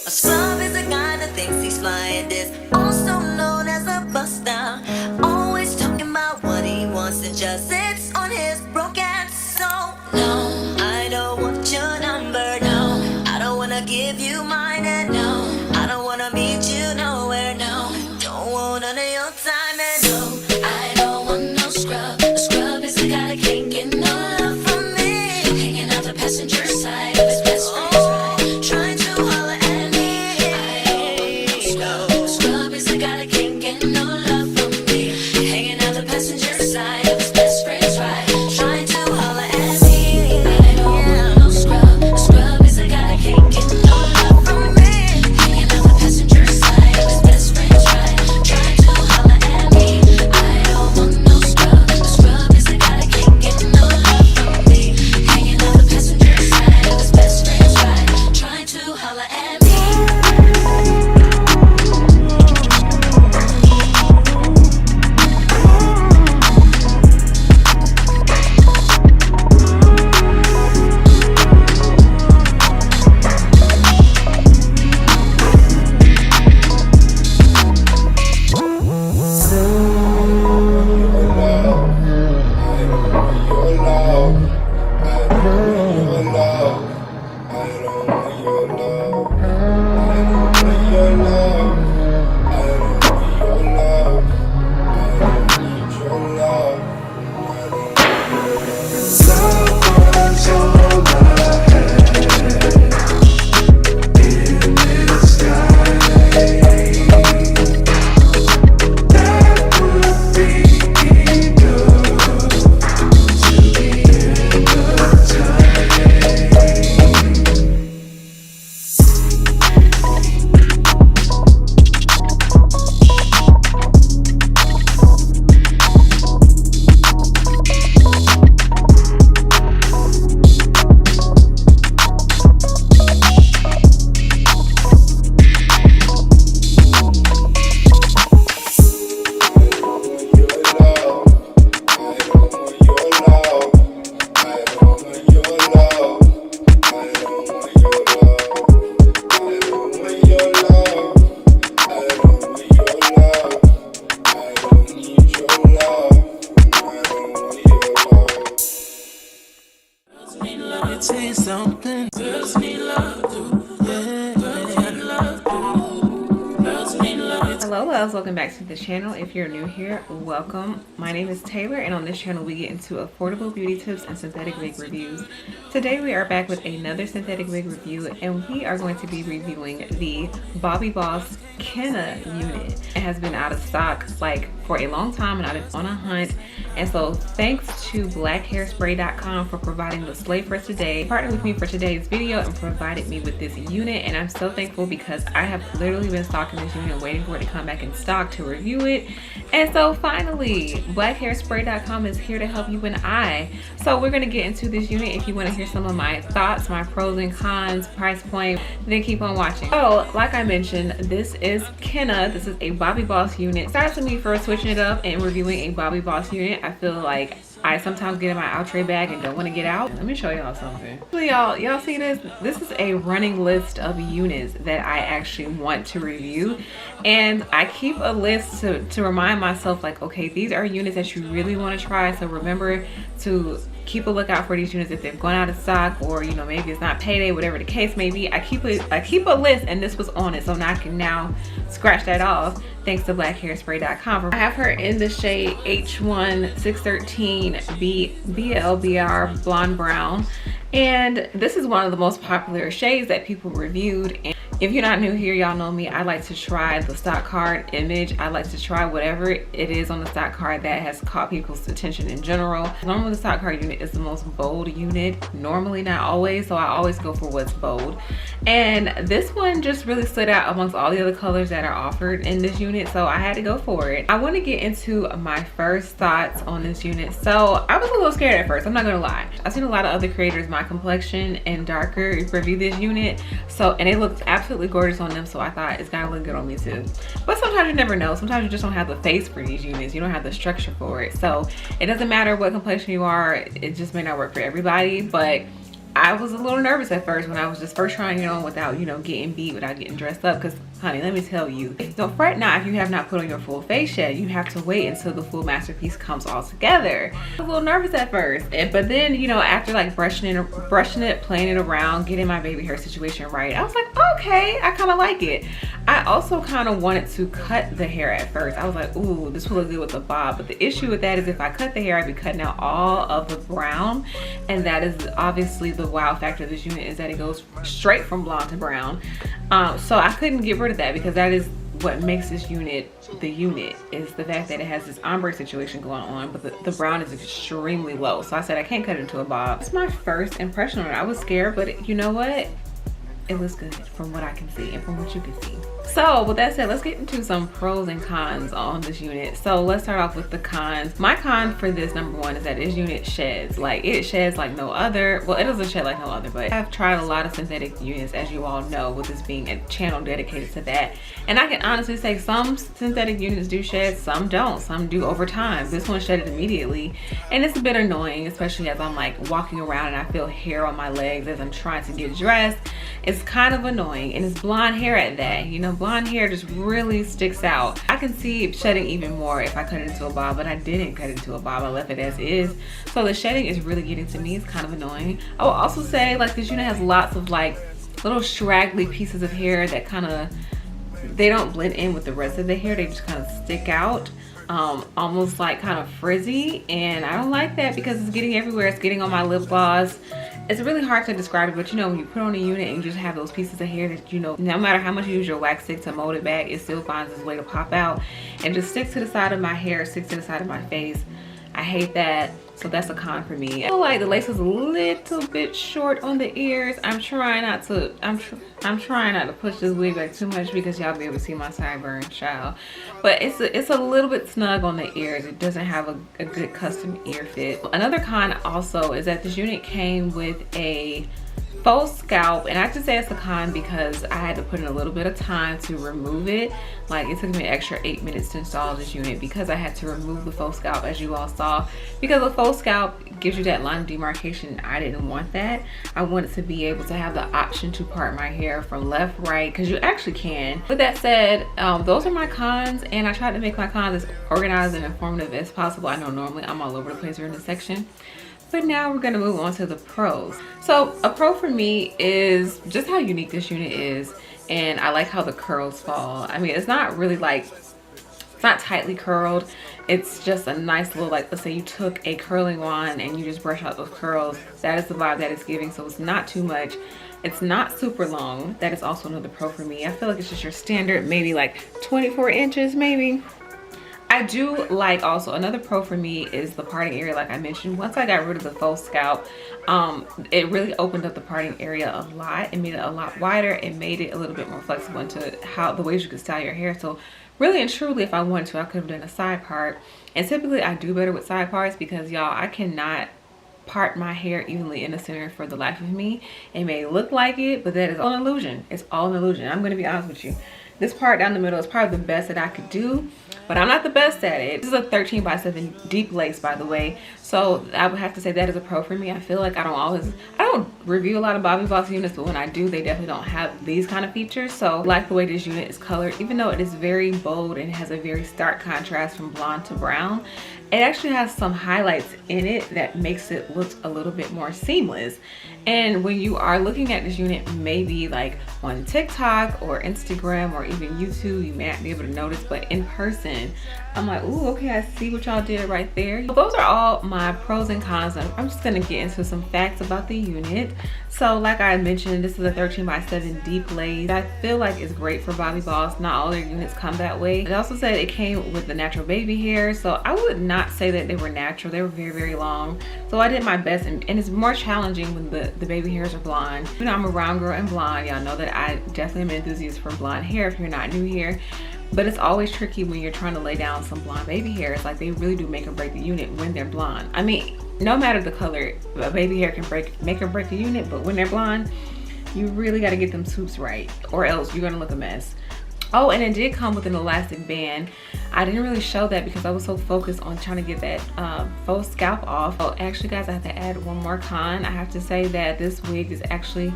A scrub is a guy that thinks he's flying this, also known as a buster. Always talking about what he wants and just sits on his broken soul. No, I don't want your number, no. I don't wanna give you mine, and no, I don't wanna meet you nowhere, no. Don't want none of your time, and no, I don't want no scrub. A scrub is a guy that can't get no love from me, hanging out the passenger side of his best friend's ride, trying to holler at me. I don't want no scrub. Is a guy that can't get no love from me, hanging out the passenger side of his best friend's ride, trying to holler at me. I don't want no scrub. A scrub is a guy that can't get no love from me, hanging out the passenger side of his best friend's ride, trying to holler at me. I don't want no scrub. A scrub is a guy that can't get no love from me, hanging out the passenger side of his best friend's ride, trying to holler at me. Hello loves, welcome back to the channel. If you're new here, welcome. My name is Taylor, and on this channel we get into affordable beauty tips and synthetic wig reviews. Today we are back with another synthetic wig review, and we are going to be reviewing the Bobbi Boss Kinna unit. It has been out of stock like for a long time, and I've been on a hunt, and so thanks to blackhairspray.com for providing the slate for today. Partnered with me for today's video and provided me with this unit, and I'm so thankful because I have literally been stocking this unit, waiting for it to come back in stock to review it. And so finally, blackhairspray.com is here to help you and I. So we're gonna get into this unit. If you want to hear some of my thoughts, my pros and cons, price point, then keep on watching. So like I mentioned, this is Kinna. This is a Bobbi Boss unit. Starts with me first switching it up and reviewing a Bobbi Boss unit. I feel like I sometimes get in my outre bag and don't want to get out. Let me show y'all something. Y'all see this? This is a running list of units that I actually want to review, and I keep a list to remind myself, like, okay, these are units that you really want to try, so remember to keep a lookout for these units if they've gone out of stock, or you know, maybe it's not payday, whatever the case may be. I keep a list, and this was on it, so now I can now scratch that off thanks to blackhairspray.com. I have her in the shade H1 613 BLBR blonde brown, and this is one of the most popular shades that people reviewed. And if you're not new here, y'all know me, I like to try the stock card image. I like to try whatever it is on the stock card that has caught people's attention in general. Normally the stock card unit is the most bold unit, normally, not always, so I always go for what's bold. And this one just really stood out amongst all the other colors that are offered in this unit, so I had to go for it. I want to get into my first thoughts on this unit. So I was a little scared at first, I'm not gonna lie. I've seen a lot of other creators my complexion and darker review this unit, and it looks absolutely gorgeous on them, so I thought it's gotta look good on me too. But sometimes you never know. Sometimes you just don't have the face for these units, you don't have the structure for it, so it doesn't matter what complexion you are, it just may not work for everybody. But I was a little nervous at first when I was just first trying it on without, you know, getting beat, without getting dressed up. Because, honey, let me tell you, don't fret not if you have not put on your full face yet. You have to wait until the full masterpiece comes all together. I was a little nervous at first, but then, you know, after like brushing it, playing it around, getting my baby hair situation right, I was like, okay, I kind of like it. I also kind of wanted to cut the hair at first. I was like, ooh, this will look good with a bob. But the issue with that is if I cut the hair, I'd be cutting out all of the brown, and that is obviously the wow factor of this unit, is that it goes straight from blonde to brown. So I couldn't get rid of that, because that is what makes this unit the unit, is the fact that it has this ombre situation going on, but the brown is extremely low. So I said I can't cut it into a bob. It's my first impression on it. I was scared, but you know what? It looks good from what I can see and from what you can see. So with that said, let's get into some pros and cons on this unit. So let's start off with the cons. My con for this, number one, is that this unit sheds. Like, it sheds like no other. Well, it doesn't shed like no other, but I've tried a lot of synthetic units, as you all know, with this being a channel dedicated to that. And I can honestly say some synthetic units do shed, some don't. Some do over time. This one shedded immediately, and it's a bit annoying, especially as I'm like walking around and I feel hair on my legs as I'm trying to get dressed. It's kind of annoying, and it's blonde hair at that. You know, blonde hair just really sticks out. I can see it shedding even more if I cut it into a bob, but I didn't cut it into a bob. I left it as is. So the shedding is really getting to me. It's kind of annoying. I will also say, like, this unit has lots of like little straggly pieces of hair that kind of, they don't blend in with the rest of the hair. They just kind of stick out, almost like kind of frizzy, and I don't like that because it's getting everywhere. It's getting on my lip gloss. It's really hard to describe it, but you know, when you put on a unit and you just have those pieces of hair that, you know, no matter how much you use your wax stick to mold it back, it still finds its way to pop out and just sticks to the side of my hair, sticks to the side of my face. I hate that. So that's a con for me. I feel like the lace is a little bit short on the ears. I'm trying not to push this wig back too much because y'all be able to see my sideburn, child. But it's a little bit snug on the ears. It doesn't have a good custom ear fit. Another con also is that this unit came with a faux scalp, and I just say it's a con because I had to put in a little bit of time to remove it. Like, it took me an extra 8 minutes to install this unit because I had to remove the faux scalp, as you all saw, because the faux scalp gives you that line of demarcation. I didn't want that. I wanted to be able to have the option to part my hair from left, right, because you actually can. With that said, those are my cons, and I tried to make my cons as organized and informative as possible. I know normally I'm all over the place here in this section, but now we're going to move on to the pros. So a pro for me is just how unique this unit is, and I like how the curls fall. I mean, it's not really like, it's not tightly curled. It's just a nice little, like, let's say you took a curling wand and you just brush out those curls. That is the vibe that it's giving. So it's not too much. It's not super long. That is also another pro for me. I feel like it's just your standard, maybe like 24 inches maybe. I do like, also another pro for me is the parting area. Like I mentioned, once I got rid of the faux scalp, it really opened up the parting area a lot. It made it a lot wider. It made it a little bit more flexible into how the ways you can style your hair. So really and truly, if I wanted to, I could have done a side part. And typically I do better with side parts because, y'all, I cannot part my hair evenly in the center for the life of me. It may look like it, but that is all an illusion. It's all an illusion. I'm going to be honest with you. This part down the middle is probably the best that I could do, but I'm not the best at it. This is a 13x7 deep lace, by the way. So I would have to say that is a pro for me. I feel like I don't review a lot of Bobbi Boss units, but when I do, they definitely don't have these kind of features. So I like the way this unit is colored, even though it is very bold and has a very stark contrast from blonde to brown. It actually has some highlights in it that makes it look a little bit more seamless. And when you are looking at this unit, maybe like on TikTok or Instagram or even YouTube, you may not be able to notice, but in person, I'm like, ooh, okay, I see what y'all did right there. So those are all my pros and cons. I'm just gonna get into some facts about the unit. So like I mentioned, this is a 13x7 deep lace. I feel like it's great for Bobbi Boss. Not all their units come that way. It also said it came with the natural baby hair. So I would not say that they were natural. They were very, very long. So I did my best, and it's more challenging when the baby hairs are blonde. You know, I'm a round girl and blonde. Y'all know that I definitely am an enthusiast for blonde hair if you're not new here. But it's always tricky when you're trying to lay down some blonde baby hairs. Like, they really do make or break the unit when they're blonde. I mean, no matter the color, a baby hair can make or break the unit, but when they're blonde, you really got to get them swoops right, or else you're gonna look a mess. Oh, and it did come with an elastic band. I didn't really show that because I was so focused on trying to get that faux scalp off. Oh, actually guys, I have to add one more con. I have to say that this wig is actually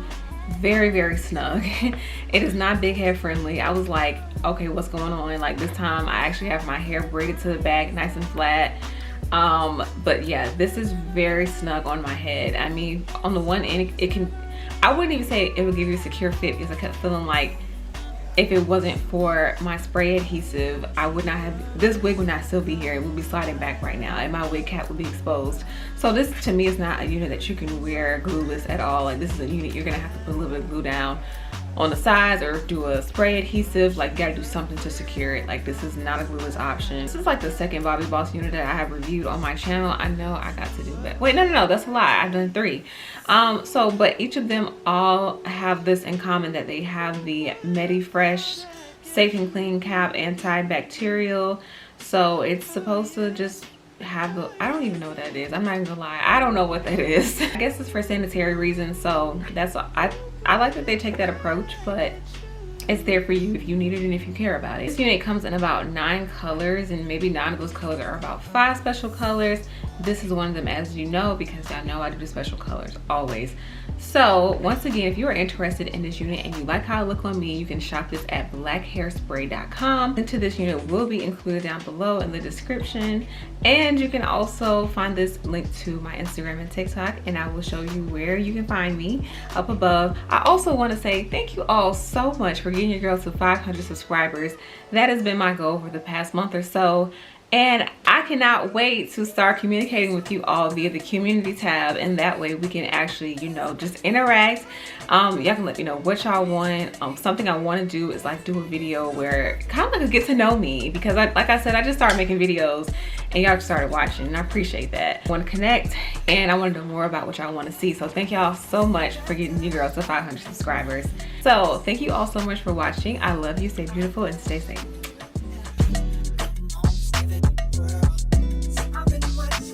very, very snug. It is not big head friendly. I was like, okay, what's going on? Like this time I actually have my hair braided to the back, nice and flat. But yeah, this is very snug on my head. I mean, on the one end, it can, I wouldn't even say it would give you a secure fit, because I kept feeling like if it wasn't for my spray adhesive, I would not have, this wig would not still be here. It would be sliding back right now and my wig cap would be exposed. So this to me is not a unit that you can wear glueless at all. Like this is a unit you're gonna have to put a little bit of glue down on the sides or do a spray adhesive. Like you gotta do something to secure it. Like this is not a glueless option. This is like the second Bobbi Boss unit that I have reviewed on my channel. I know I got to do that. Wait, no, that's a lie. I've done 3. But each of them all have this in common, that they have the MediFresh Safe and Clean Cap antibacterial. So it's supposed to just have the, I don't even know what that is. I'm not even gonna lie, I don't know what that is. I guess it's for sanitary reasons, so that's, I like that they take that approach, but it's there for you if you need it and if you care about it. This unit comes in about 9 colors, and maybe 9 of those colors are about 5 special colors. This is one of them, as you know, because y'all know I do the special colors always. So once again, if you are interested in this unit and you like how it looks on me, you can shop this at blackhairspray.com. Link to this unit will be included down below in the description, and you can also find this link to my Instagram and TikTok, and I will show you where you can find me up above. I also want to say thank you all so much for getting your girl to 500 subscribers. That has been my goal for the past month or so, and I cannot wait to start communicating with you all via the community tab, and that way we can actually, you know, just interact. Y'all can let me know what y'all want. Something I want to do is like do a video where kind of like a get to know me, because like I said, I just started making videos and y'all started watching, and I appreciate that. I want to connect and I want to know more about what y'all want to see. So thank y'all so much for getting you girls to 500 subscribers. So thank you all so much for watching. I love you. Stay beautiful and stay safe.